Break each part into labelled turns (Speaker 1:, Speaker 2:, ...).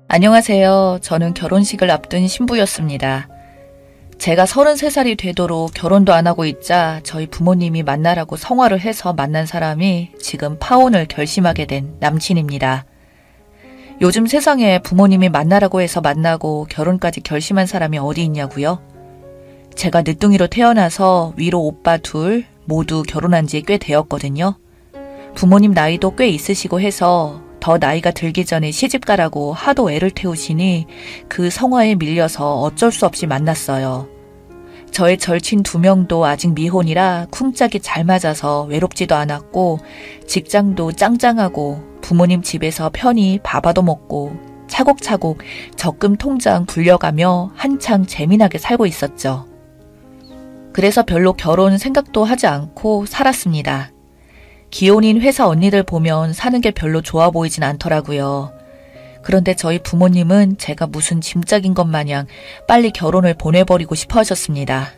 Speaker 1: 안녕하세요. 저는 결혼식을 앞둔 신부였습니다. 제가 33살이 되도록 결혼도 안 하고 있자 저희 부모님이 만나라고 성화를 해서 만난 사람이 지금 파혼을 결심하게 된 남친입니다. 요즘 세상에 부모님이 만나라고 해서 만나고 결혼까지 결심한 사람이 어디 있냐고요? 제가 늦둥이로 태어나서 위로 오빠 둘 모두 결혼한 지 꽤 되었거든요. 부모님 나이도 꽤 있으시고 해서 더 나이가 들기 전에 시집가라고 하도 애를 태우시니 그 성화에 밀려서 어쩔 수 없이 만났어요. 저의 절친 2명도 아직 미혼이라 쿵짝이 잘 맞아서 외롭지도 않았고 직장도 짱짱하고 부모님 집에서 편히 밥아도 먹고 차곡차곡 적금 통장 굴려가며 한창 재미나게 살고 있었죠. 그래서 별로 결혼 생각도 하지 않고 살았습니다. 기혼인 회사 언니들 보면 사는 게 별로 좋아 보이진 않더라고요. 그런데 저희 부모님은 제가 무슨 짐짝인 것 마냥 빨리 결혼을 보내버리고 싶어 하셨습니다.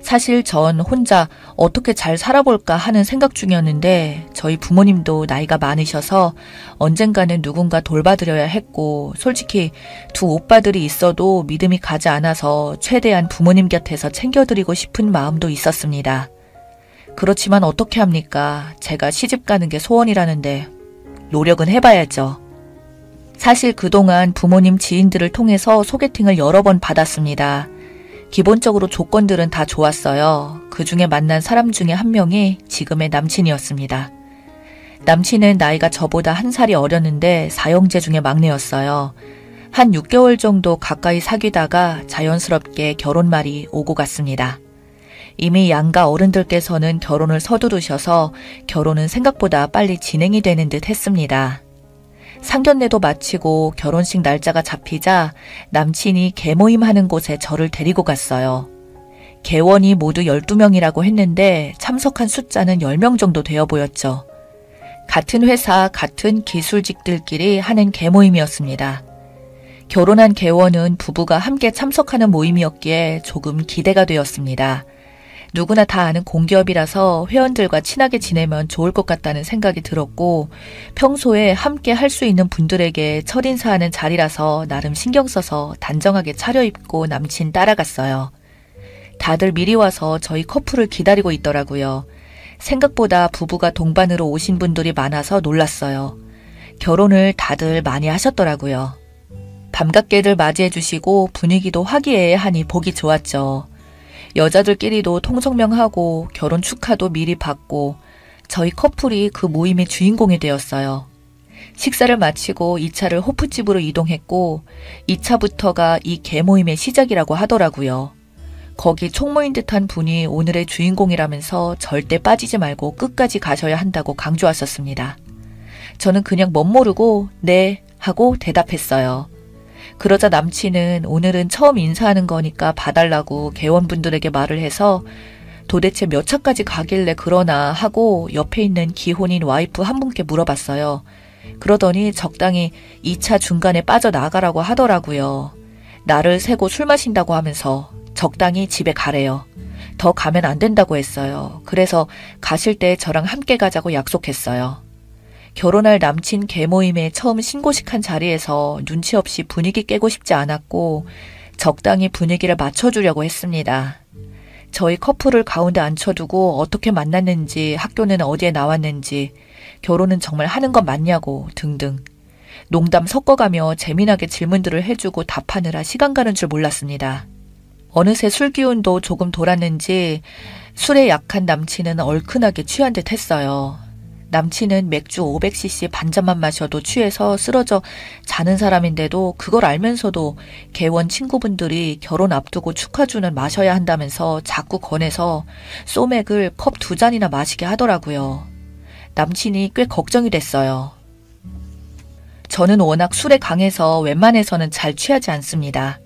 Speaker 1: 사실 전 혼자 어떻게 잘 살아볼까 하는 생각 중이었는데 저희 부모님도 나이가 많으셔서 언젠가는 누군가 돌봐드려야 했고 솔직히 2 오빠들이 있어도 믿음이 가지 않아서 최대한 부모님 곁에서 챙겨드리고 싶은 마음도 있었습니다. 그렇지만 어떻게 합니까? 제가 시집 가는 게 소원이라는데 노력은 해봐야죠. 사실 그동안 부모님 지인들을 통해서 소개팅을 여러 번 받았습니다. 기본적으로 조건들은 다 좋았어요. 그중에 만난 사람 중에 한 명이 지금의 남친이었습니다. 남친은 나이가 저보다 1살이 어렸는데 사형제 중에 막내였어요. 한 6개월 정도 가까이 사귀다가 자연스럽게 결혼말이 오고 갔습니다. 이미 양가 어른들께서는 결혼을 서두르셔서 결혼은 생각보다 빨리 진행이 되는 듯 했습니다. 상견례도 마치고 결혼식 날짜가 잡히자 남친이 계모임 하는 곳에 저를 데리고 갔어요. 계원이 모두 12명이라고 했는데 참석한 숫자는 10명 정도 되어 보였죠. 같은 회사, 같은 기술직들끼리 하는 계모임이었습니다. 결혼한 계원은 부부가 함께 참석하는 모임이었기에 조금 기대가 되었습니다. 누구나 다 아는 공기업이라서 회원들과 친하게 지내면 좋을 것 같다는 생각이 들었고 평소에 함께 할 수 있는 분들에게 첫인사하는 자리라서 나름 신경 써서 단정하게 차려입고 남친 따라갔어요. 다들 미리 와서 저희 커플을 기다리고 있더라고요. 생각보다 부부가 동반으로 오신 분들이 많아서 놀랐어요. 결혼을 다들 많이 하셨더라고요. 반갑게들 맞이해 주시고 분위기도 화기애애하니 보기 좋았죠. 여자들끼리도 통성명하고 결혼 축하도 미리 받고 저희 커플이 그 모임의 주인공이 되었어요. 식사를 마치고 2차를 호프집으로 이동했고 2차부터가 이 개모임의 시작이라고 하더라고요. 거기 총무인 듯한 분이 오늘의 주인공이라면서 절대 빠지지 말고 끝까지 가셔야 한다고 강조하셨습니다. 저는 그냥 멋모르고 네 하고 대답했어요. 그러자 남친은 오늘은 처음 인사하는 거니까 봐달라고 개원분들에게 말을 해서 도대체 몇 차까지 가길래 그러나 하고 옆에 있는 기혼인 와이프 한 분께 물어봤어요. 그러더니 적당히 2차 중간에 빠져나가라고 하더라고요. 나를 세고 술 마신다고 하면서 적당히 집에 가래요. 더 가면 안 된다고 했어요. 그래서 가실 때 저랑 함께 가자고 약속했어요. 결혼할 남친 계모임에 처음 신고식한 자리에서 눈치 없이 분위기 깨고 싶지 않았고 적당히 분위기를 맞춰주려고 했습니다. 저희 커플을 가운데 앉혀두고 어떻게 만났는지, 학교는 어디에 나왔는지, 결혼은 정말 하는 건 맞냐고 등등. 농담 섞어가며 재미나게 질문들을 해주고 답하느라 시간 가는 줄 몰랐습니다. 어느새 술 기운도 조금 돌았는지 술에 약한 남친은 얼큰하게 취한 듯 했어요. 남친은 맥주 500cc 반잔만 마셔도 취해서 쓰러져 자는 사람인데도 그걸 알면서도 개원 친구분들이 결혼 앞두고 축하주는 마셔야 한다면서 자꾸 권해서 소맥을 컵 2잔이나 마시게 하더라고요. 남친이 꽤 걱정이 됐어요. 저는 워낙 술에 강해서 웬만해서는 잘 취하지 않습니다.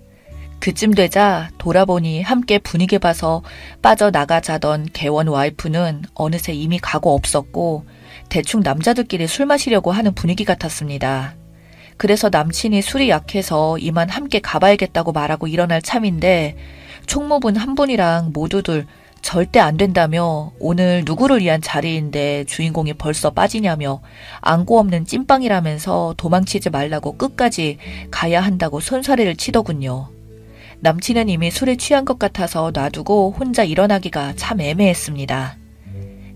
Speaker 1: 그쯤 되자 돌아보니 함께 분위기 봐서 빠져나가자던 개원 와이프는 어느새 이미 가고 없었고 대충 남자들끼리 술 마시려고 하는 분위기 같았습니다. 그래서 남친이 술이 약해서 이만 함께 가봐야겠다고 말하고 일어날 참인데 총무분 한 분이랑 모두들 절대 안 된다며 오늘 누구를 위한 자리인데 주인공이 벌써 빠지냐며 안고 없는 찐빵이라면서 도망치지 말라고 끝까지 가야 한다고 손사래를 치더군요. 남친은 이미 술에 취한 것 같아서 놔두고 혼자 일어나기가 참 애매했습니다.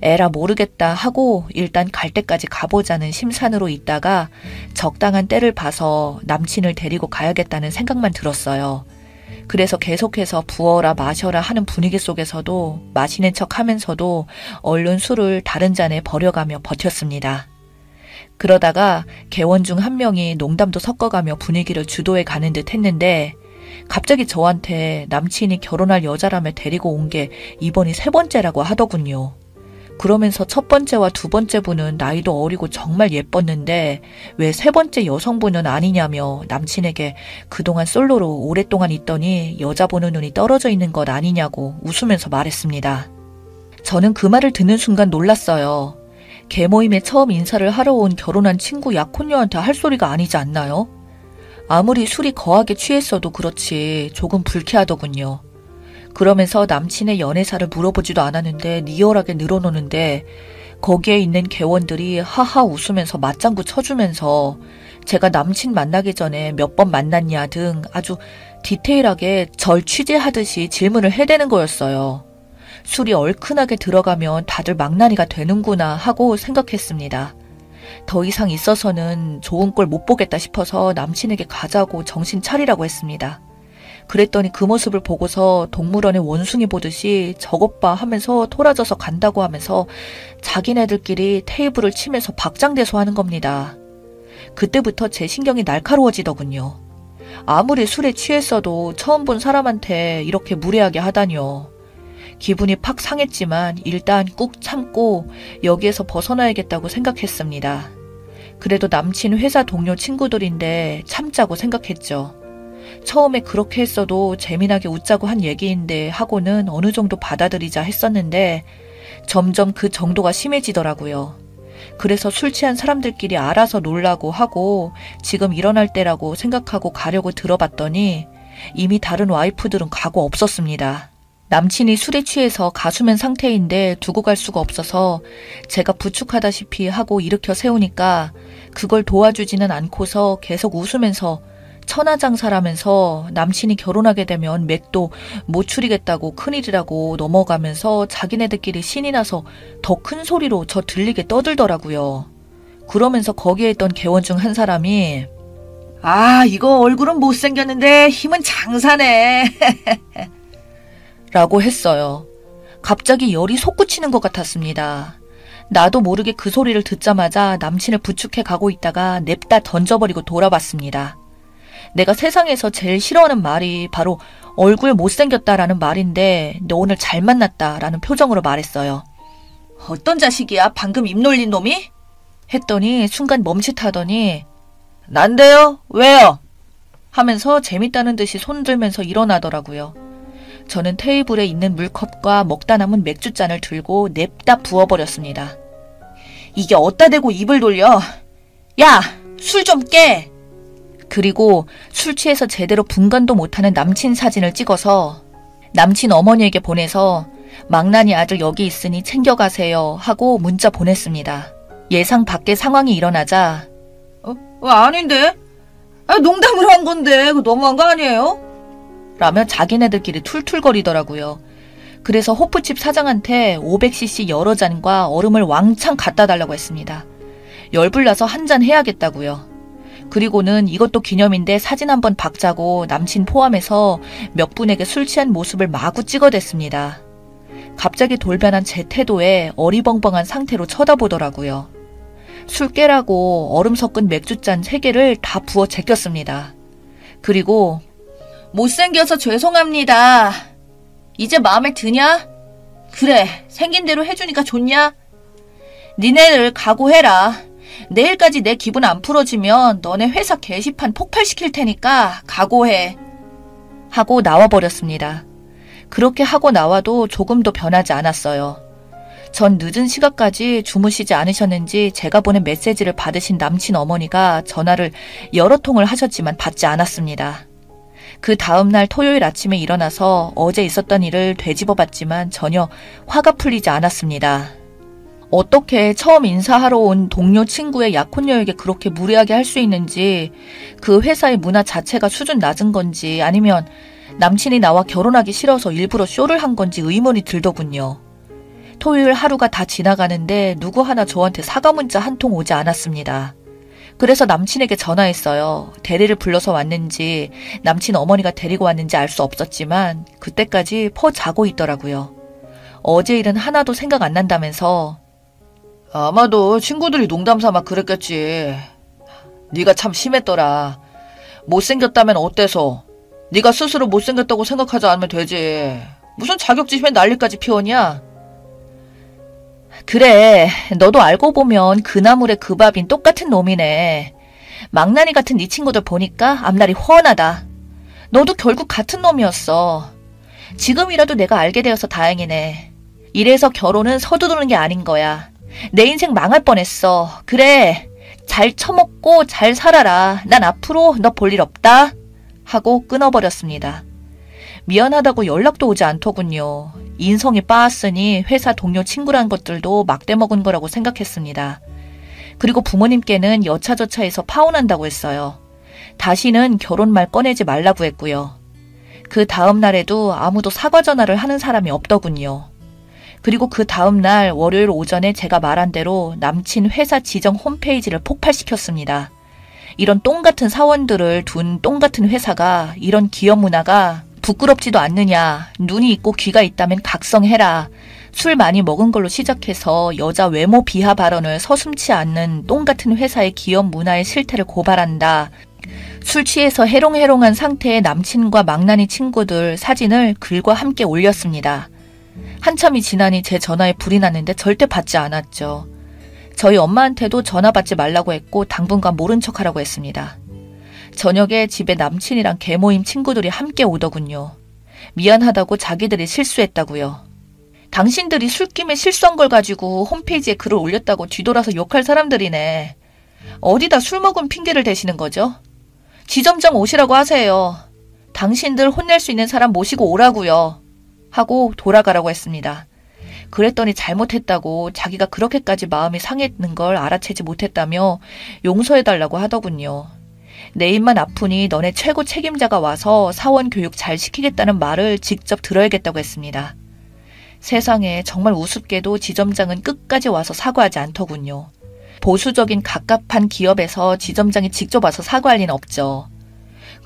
Speaker 1: 에라 모르겠다 하고 일단 갈 때까지 가보자는 심산으로 있다가 적당한 때를 봐서 남친을 데리고 가야겠다는 생각만 들었어요. 그래서 계속해서 부어라 마셔라 하는 분위기 속에서도 마시는 척 하면서도 얼른 술을 다른 잔에 버려가며 버텼습니다. 그러다가 개원 중 한 명이 농담도 섞어가며 분위기를 주도해 가는 듯 했는데 갑자기 저한테 남친이 결혼할 여자라며 데리고 온 게 이번이 3번째라고 하더군요. 그러면서 첫 번째와 두 번째 분은 나이도 어리고 정말 예뻤는데 왜 3번째 여성분은 아니냐며 남친에게 그동안 솔로로 오랫동안 있더니 여자 보는 눈이 떨어져 있는 것 아니냐고 웃으면서 말했습니다. 저는 그 말을 듣는 순간 놀랐어요. 개모임에 처음 인사를 하러 온 결혼한 친구 약혼녀한테 할 소리가 아니지 않나요? 아무리 술이 거하게 취했어도 그렇지 조금 불쾌하더군요. 그러면서 남친의 연애사를 물어보지도 않았는데 리얼하게 늘어놓는데 거기에 있는 개원들이 하하 웃으면서 맞장구 쳐주면서 제가 남친 만나기 전에 몇 번 만났냐 등 아주 디테일하게 절 취재하듯이 질문을 해대는 거였어요. 술이 얼큰하게 들어가면 다들 망나니가 되는구나 하고 생각했습니다. 더 이상 있어서는 좋은 꼴 못 보겠다 싶어서 남친에게 가자고 정신 차리라고 했습니다. 그랬더니 그 모습을 보고서 동물원의 원숭이 보듯이 저것 봐 하면서 토라져서 간다고 하면서 자기네들끼리 테이블을 치면서 박장대소 하는 겁니다. 그때부터 제 신경이 날카로워지더군요. 아무리 술에 취했어도 처음 본 사람한테 이렇게 무례하게 하다니요. 기분이 팍 상했지만 일단 꾹 참고 여기에서 벗어나야겠다고 생각했습니다. 그래도 남친 회사 동료 친구들인데 참자고 생각했죠. 처음에 그렇게 했어도 재미나게 웃자고 한 얘기인데 하고는 어느 정도 받아들이자 했었는데 점점 그 정도가 심해지더라고요. 그래서 술 취한 사람들끼리 알아서 놀라고 하고 지금 일어날 때라고 생각하고 가려고 들어봤더니 이미 다른 와이프들은 가고 없었습니다. 남친이 술에 취해서 가수면 상태인데 두고 갈 수가 없어서 제가 부축하다시피 하고 일으켜 세우니까 그걸 도와주지는 않고서 계속 웃으면서 천하장사라면서 남친이 결혼하게 되면 맥도 못 추리겠다고 큰일이라고 넘어가면서 자기네들끼리 신이 나서 더 큰 소리로 저 들리게 떠들더라고요. 그러면서 거기에 있던 개원 중 한 사람이 아 이거 얼굴은 못생겼는데 힘은 장사네 라고 했어요. 갑자기 열이 솟구치는 것 같았습니다. 나도 모르게 그 소리를 듣자마자 남친을 부축해 가고 있다가 냅다 던져버리고 돌아봤습니다. 내가 세상에서 제일 싫어하는 말이 바로 얼굴 못생겼다라는 말인데 너 오늘 잘 만났다라는 표정으로 말했어요. 어떤 자식이야 방금 입 놀린 놈이? 했더니 순간 멈칫하더니 난데요? 왜요? 하면서 재밌다는 듯이 손 들면서 일어나더라고요. 저는 테이블에 있는 물컵과 먹다 남은 맥주잔을 들고 냅다 부어버렸습니다. 이게 어디다 대고 입을 돌려? 야! 술 좀 깨! 그리고 술 취해서 제대로 분간도 못하는 남친 사진을 찍어서 남친 어머니에게 보내서 망나니 아들 여기 있으니 챙겨가세요 하고 문자 보냈습니다. 예상 밖의 상황이 일어나자 아닌데? 농담으로 한 건데 그거 너무한 거 아니에요? 라며 자기네들끼리 툴툴거리더라고요. 그래서 호프집 사장한테 500cc 여러 잔과 얼음을 왕창 갖다 달라고 했습니다. 열불나서 한 잔 해야겠다고요. 그리고는 이것도 기념인데 사진 한번 박자고 남친 포함해서 몇 분에게 술 취한 모습을 마구 찍어댔습니다. 갑자기 돌변한 제 태도에 어리벙벙한 상태로 쳐다보더라고요. 술 깨라고 얼음 섞은 맥주잔 3개를 다 부어 제꼈습니다. 그리고 못생겨서 죄송합니다. 이제 마음에 드냐? 그래, 생긴 대로 해주니까 좋냐? 니네들 각오해라. 내일까지 내 기분 안 풀어지면 너네 회사 게시판 폭발시킬 테니까 각오해. 하고 나와버렸습니다. 그렇게 하고 나와도 조금도 변하지 않았어요. 전 늦은 시각까지 주무시지 않으셨는지 제가 보낸 메시지를 받으신 남친 어머니가 전화를 여러 통을 하셨지만 받지 않았습니다. 그 다음날 토요일 아침에 일어나서 어제 있었던 일을 되짚어봤지만 전혀 화가 풀리지 않았습니다. 어떻게 처음 인사하러 온 동료 친구의 약혼녀에게 그렇게 무례하게 할 수 있는지, 그 회사의 문화 자체가 수준 낮은 건지 아니면 남친이 나와 결혼하기 싫어서 일부러 쇼를 한 건지 의문이 들더군요. 토요일 하루가 다 지나가는데 누구 하나 저한테 사과 문자 한 통 오지 않았습니다. 그래서 남친에게 전화했어요. 대리를 불러서 왔는지 남친 어머니가 데리고 왔는지 알 수 없었지만 그때까지 퍼 자고 있더라고요. 어제 일은 하나도 생각 안 난다면서 아마도 친구들이 농담 삼아 그랬겠지. 네가 참 심했더라. 못생겼다면 어때서? 네가 스스로 못생겼다고 생각하지 않으면 되지. 무슨 자격지심에 난리까지 피웠냐? 그래, 너도 알고 보면 그 나물에 그 밥인 똑같은 놈이네. 망나니 같은 네 친구들 보니까 앞날이 훤하다. 너도 결국 같은 놈이었어. 지금이라도 내가 알게 되어서 다행이네. 이래서 결혼은 서두르는 게 아닌 거야. 내 인생 망할 뻔했어. 그래, 잘 처먹고 잘 살아라. 난 앞으로 너 볼 일 없다. 하고 끊어버렸습니다. 미안하다고 연락도 오지 않더군요. 인성이 빠았으니 회사 동료 친구란 것들도 막대 먹은 거라고 생각했습니다. 그리고 부모님께는 여차저차해서 파혼한다고 했어요. 다시는 결혼 말 꺼내지 말라고 했고요. 그 다음 날에도 아무도 사과 전화를 하는 사람이 없더군요. 그리고 그 다음 날 월요일 오전에 제가 말한 대로 남친 회사 지정 홈페이지를 폭발시켰습니다. 이런 똥같은 사원들을 둔 똥같은 회사가 이런 기업 문화가 부끄럽지도 않느냐. 눈이 있고 귀가 있다면 각성해라. 술 많이 먹은 걸로 시작해서 여자 외모 비하 발언을 서슴지 않는 똥같은 회사의 기업 문화의 실태를 고발한다. 술 취해서 해롱해롱한 상태의 남친과 망나니 친구들 사진을 글과 함께 올렸습니다. 한참이 지나니 제 전화에 불이 났는데 절대 받지 않았죠. 저희 엄마한테도 전화 받지 말라고 했고 당분간 모른 척하라고 했습니다. 저녁에 집에 남친이랑 개모임 친구들이 함께 오더군요. 미안하다고 자기들이 실수했다고요. 당신들이 술김에 실수한 걸 가지고 홈페이지에 글을 올렸다고 뒤돌아서 욕할 사람들이네. 어디다 술 먹은 핑계를 대시는 거죠? 지점장 오시라고 하세요. 당신들 혼낼 수 있는 사람 모시고 오라고요. 하고 돌아가라고 했습니다. 그랬더니 잘못했다고 자기가 그렇게까지 마음이 상했는 걸 알아채지 못했다며 용서해달라고 하더군요. 내 입만 아프니 너네 최고 책임자가 와서 사원 교육 잘 시키겠다는 말을 직접 들어야겠다고 했습니다. 세상에 정말 우습게도 지점장은 끝까지 와서 사과하지 않더군요. 보수적인 갑갑한 기업에서 지점장이 직접 와서 사과할 리는 없죠.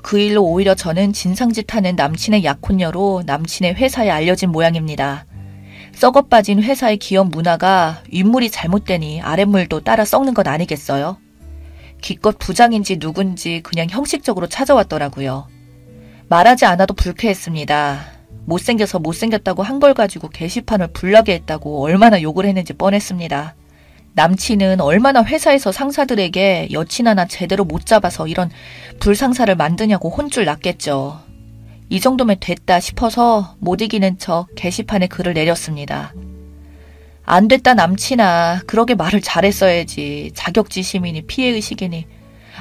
Speaker 1: 그 일로 오히려 저는 진상짓하는 남친의 약혼녀로 남친의 회사에 알려진 모양입니다. 썩어빠진 회사의 기업 문화가 윗물이 잘못되니 아랫물도 따라 썩는 것 아니겠어요? 기껏 부장인지 누군지 그냥 형식적으로 찾아왔더라고요. 말하지 않아도 불쾌했습니다. 못생겨서 못생겼다고 한 걸 가지고 게시판을 불나게 했다고 얼마나 욕을 했는지 뻔했습니다. 남친은 얼마나 회사에서 상사들에게 여친 하나 제대로 못 잡아서 이런 불상사를 만드냐고 혼쭐 났겠죠. 이 정도면 됐다 싶어서 못 이기는 척 게시판에 글을 내렸습니다. 안 됐다 남친아. 그러게 말을 잘했어야지. 자격지심이니 피해의식이니.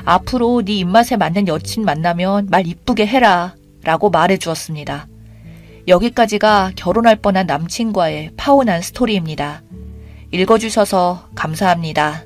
Speaker 1: 앞으로 네 입맛에 맞는 여친 만나면 말 이쁘게 해라. 라고 말해주었습니다. 여기까지가 결혼할 뻔한 남친과의 파혼한 스토리입니다. 읽어주셔서 감사합니다.